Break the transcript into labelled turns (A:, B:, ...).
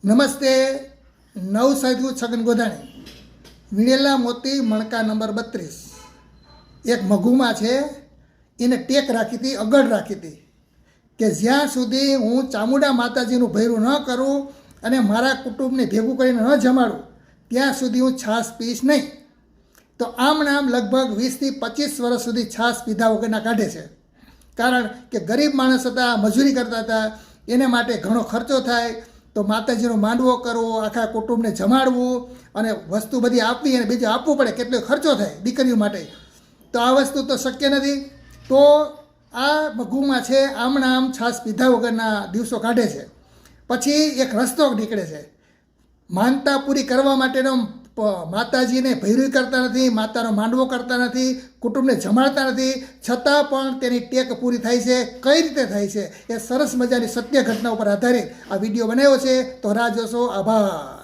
A: નમસ્તે. નવ સાધુ છગન ગોધાણી, વીણેલા મોતી મણકા નંબર 32. એક મઘુમાં છે, એને ટેક રાખી હતી, અગડ રાખી હતી કે જ્યાં સુધી હું ચામુંડા માતાજીનું ભૈરું ન કરું અને મારા કુટુંબને ભેગું કરીને ન જમાડું ત્યાં સુધી હું છાશ પીશ નહીં. તો આમ લગભગ 20 થી 25 વર્ષ સુધી છાશ પીધા વગરના કાઢે છે. કારણ કે ગરીબ માણસ હતા, મજૂરી કરતા હતા, એને માટે ઘણો ખર્ચો થાય. તો માતાજીનો માંડવો કરવો, આખા કુટુંબને જમાડવું અને વસ્તુ બધી આપવી અને બીજું આપવું પડે, કેટલો ખર્ચો થાય દીકરીઓ માટે. તો આ વસ્તુ તો શક્ય નથી. તો આ મઘુમાં છે, આમ છાશ પીધા વગરના દિવસો કાઢે છે. પછી એક રસ્તો નીકળે છે. માનતા પૂરી કરવા માટેનો માતાજીને ભૈરું કરતા નથી, માતાનો માંડવો કરતા નથી, કુટુંબને જમાડતા નથી, છતાં પણ તેની ટેક પૂરી થાય છે. કઈ રીતે થાય છે એ સરસ મજાની સત્ય ઘટના ઉપર આધારિત આ વિડીયો બનાવ્યો છે. તો રાહ જોશો. આભાર.